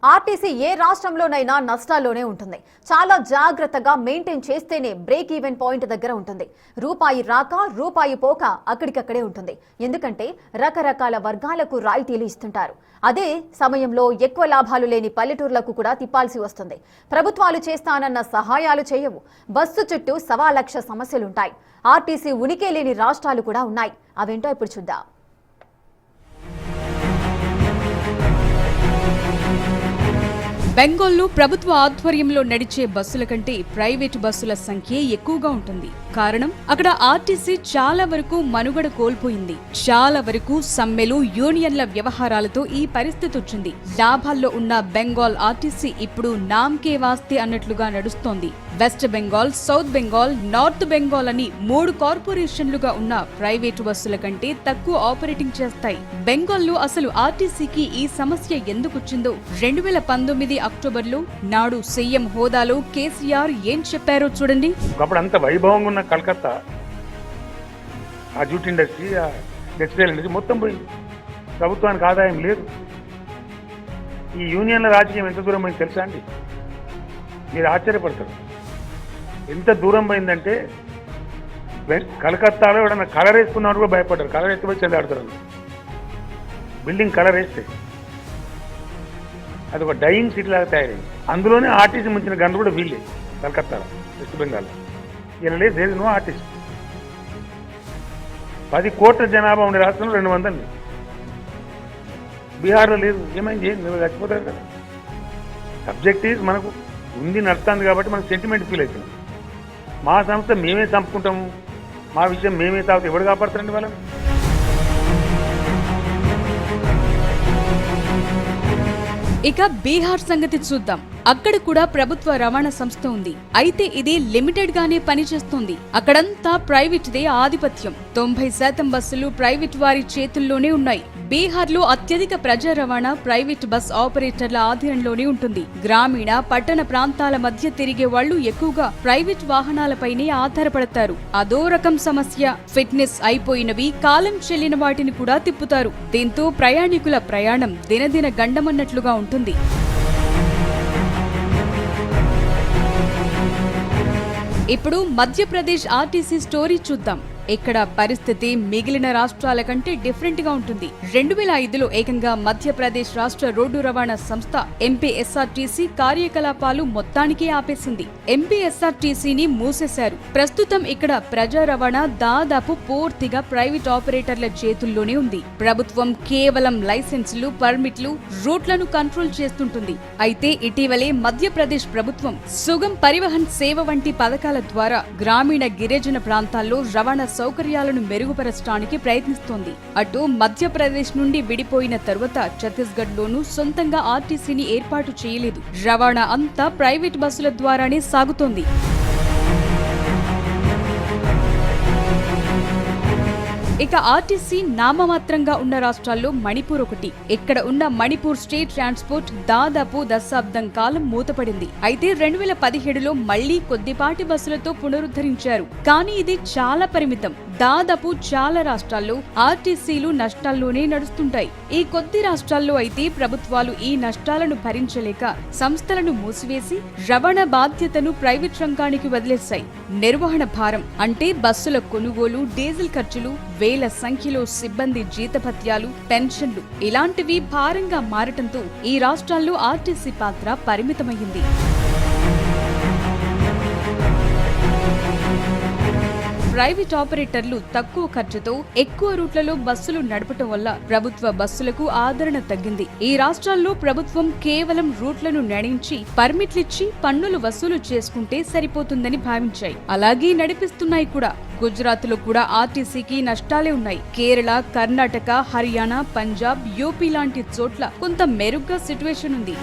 RTC ఏ రాష్ట్రంలోనైనా నష్టాల్లోనే ఉంటుంది. చాలా జాగ్రత్తగా మెయింటైన్ చేస్తేనే బ్రేక్ ఈవెన్ పాయింట్ దగ్గర ఉంటుంది. రూపాయి రాక రూపాయి పోక అక్కడికక్కడే ఉంటుంది. ఎందుకంటే రకరకాల వర్గాలకు రాయితీలు ఇస్తుంటారు. అదే సమయంలో ఎక్కువ లాభాలు లేని పల్లెటూర్లకు కూడా తిప్పాల్సి వస్తుంది. ప్రభుత్వాలు చేస్తానన్న సహాయాలు చేయవు. బస్సు చుట్టూ 1,00,000 సమస్యలుంటాయి. ఆర్టీసీ ఉనికే లేని రాష్ట్రాలు కూడా ఉన్నాయి. అవేంటో ఇప్పుడు చూద్దాం. బెంగాల్లో ప్రభుత్వ ఆధ్వర్యంలో నడిచే బస్సుల కంటే ప్రైవేటు బస్సుల సంఖ్య ఎక్కువగా ఉంటుంది. కారణం, అక్కడ ఆర్టీసీ చాలా వరకు మనుగడ కోల్పోయింది. చాలా వరకు సమ్మెలు, యూనియన్ల వ్యవహారాలతో ఈ పరిస్థితి వచ్చింది. లాభాల్లో ఉన్న బెంగాల్ ఆర్టీసీ ఇప్పుడు నామ్కే వాస్తే అన్నట్లుగా నడుస్తోంది. West Bengal, south Bengal, north Bengal అని 3 కార్పొరేషన్లుగా ఉన్న ప్రైవేటు బస్సుల కంటే తక్కువ ఆపరేటింగ్ చేస్తాయి. బెంగాల్లో అసలు ఆర్టీసీకి ఈ సమస్య ఎందుకొచ్చిందో 2019 అక్టోబర్లో నాడు సీఎం హోదాలో కేసీఆర్ ఏం చెప్పారో చూడండి. అప్పుడు అంత వైభవంగా ఉన్న కలకత్తా, ఆ జూట్ ఇండస్ట్రీ, ఆ టెక్స్టైల్ ఇండస్ట్రీ మొత్తం పోయింది. ప్రభుత్వానికి ఆదాయం లేదు. ఈ యూనియన్ల రాజకీయం ఎంత దూరం పోయింది తెలుసా అండి? మీరు ఆశ్చర్యపడతారు. ఎంత దూరం పోయిందంటే కలకత్తాలో ఎవడన్నా కలర్ వేసుకున్నవాడు కూడా భయపడ్డారు. కలర్ వేస్తే చెల్లాడుతారు. బిల్డింగ్ కలర్ వేస్తే అది ఒక డైయింగ్ సిటీ లాగా తయారైంది. అందులోనే ఆర్టీసీ ముంచిన గన్ను కూడా వీళ్ళే. కలకత్తాలో, వెస్ట్ బెంగాల్లో ఇలా లేదు. No RTC. 10 కోట్ల జనాభా ఉండే రాష్ట్రంలో 200. బీహార్లో లేదు. ఏమైంది? మీరు చచ్చిపోతారు కదా. సబ్జెక్ట్ ఈజ్ మనకు ఉంది, నడుస్తుంది కాబట్టి మనకు సెంటిమెంట్ ఫీల్ అవుతుంది. మా సంస్థ మేమే చంపుకుంటాము, మా విషయం మేమే తాగితే ఎవరు కాపాడుతారండి వాళ్ళని? ఇక బీహార్ సంగతి చూద్దాం. అక్కడ కూడా ప్రభుత్వ రవాణా సంస్థ ఉంది. అయితే ఇది లిమిటెడ్ గానే పనిచేస్తుంది. అక్కడంతా ప్రైవేట్దే ఆధిపత్యం. 90% బస్సులు ప్రైవేట్ వారి చేతుల్లోనే ఉన్నాయి. బీహార్లో అత్యధిక ప్రజా రవాణా ప్రైవేట్ బస్ ఆపరేటర్ల ఆధీనంలోనే ఉంటుంది. గ్రామీణ, పట్టణ ప్రాంతాల మధ్య తిరిగే వాళ్లు ఎక్కువగా ప్రైవేట్ వాహనాలపైనే ఆధారపడతారు. అదో రకం సమస్య. ఫిట్నెస్ అయిపోయినవి, కాలం చెల్లిన వాటిని కూడా తిప్పుతారు. దీంతో ప్రయాణికుల ప్రయాణం దినదిన గండమన్నట్లుగా ఉంటుంది. ఇప్పుడు మధ్యప్రదేశ్ ఆర్టీసీ స్టోరీ చూద్దాం. ఇక్కడ పరిస్థితి మిగిలిన రాష్ట్రాల కంటే డిఫరెంట్ గా ఉంటుంది. 2005లో ఏకంగా మధ్యప్రదేశ్ రాష్ట్ర రోడ్డు రవాణా సంస్థ ఎంపీఎస్ఆర్టీసీ కార్యకలాపాలు మొత్తానికే ఆపేసింది. ఎంపీఎస్ఆర్టీసీని మూసేశారు. ప్రస్తుతం ఇక్కడ ప్రజా రవాణా దాదాపు పూర్తిగా ప్రైవేట్ ఆపరేటర్ల చేతుల్లోనే ఉంది. ప్రభుత్వం కేవలం లైసెన్సులు, పర్మిట్లు, రూట్లను కంట్రోల్ చేస్తుంటుంది. అయితే ఇటీవలే మధ్యప్రదేశ్ ప్రభుత్వం సుగమ్ పరివహన్ సేవ వంటి పథకాల ద్వారా గ్రామీణ, గిరిజన ప్రాంతాల్లో రవాణా సౌకర్యాలను మెరుగుపరచడానికి ప్రయత్నిస్తోంది. అటు మధ్యప్రదేశ్ నుండి విడిపోయిన తరువాత ఛత్తీస్గఢ్ లోనూ సొంతంగా ఆర్టీసీని ఏర్పాటు చేయలేదు. రవాణా అంతా ప్రైవేట్ బస్సుల ద్వారానే సాగుతోంది. ఇక ఆర్టీసీ నామమాత్రంగా ఉన్న రాష్ట్రాల్లో మణిపూర్ ఒకటి. ఇక్కడ ఉన్న మణిపూర్ స్టేట్ ట్రాన్స్పోర్ట్ దాదాపు దశాబ్దం కాలం మూతపడింది. అయితే 2017లో మళ్లీ కొద్దిపాటి బస్సులతో పునరుద్ధరించారు. కానీ ఇది చాలా పరిమితం. దాదాపు చాలా రాష్ట్రాల్లో ఆర్టీసీలు నష్టాల్లోనే నడుస్తుంటాయి. ఈ కొద్ది రాష్ట్రాల్లో అయితే ప్రభుత్వాలు ఈ నష్టాలను భరించలేక సంస్థలను మూసివేసి రవాణా బాధ్యతను ప్రైవేట్ రంగానికి వదిలేశాయి. నిర్వహణ భారం అంటే బస్సుల కొనుగోలు, డీజిల్ ఖర్చులు, వేల సంఖ్యలో సిబ్బంది జీతభత్యాలు, పెన్షన్లు ఇలాంటివి భారంగా మారటంతో ఈ రాష్ట్రాల్లో ఆర్టీసీ పాత్ర పరిమితమైంది. ప్రైవేట్ ఆపరేటర్లు తక్కువ ఖర్చుతో ఎక్కువ రూట్లలో బస్సులు నడపటం వల్ల ప్రభుత్వ బస్సులకు ఆదరణ తగ్గింది. ఈ రాష్ట్రాల్లో ప్రభుత్వం కేవలం రూట్లను నిర్ణయించి పర్మిట్లిచ్చి పన్నులు వసూలు చేసుకుంటే సరిపోతుందని భావించాయి. అలాగే నడిపిస్తున్నాయి కూడా. గుజరాత్లో కూడా ఆర్టీసీకి నష్టాలే ఉన్నాయి. కేరళ, కర్ణాటక, హర్యానా, పంజాబ్, యూపీ లాంటి చోట్ల కొంత మెరుగ్గా సిట్యుయేషన్ ఉంది.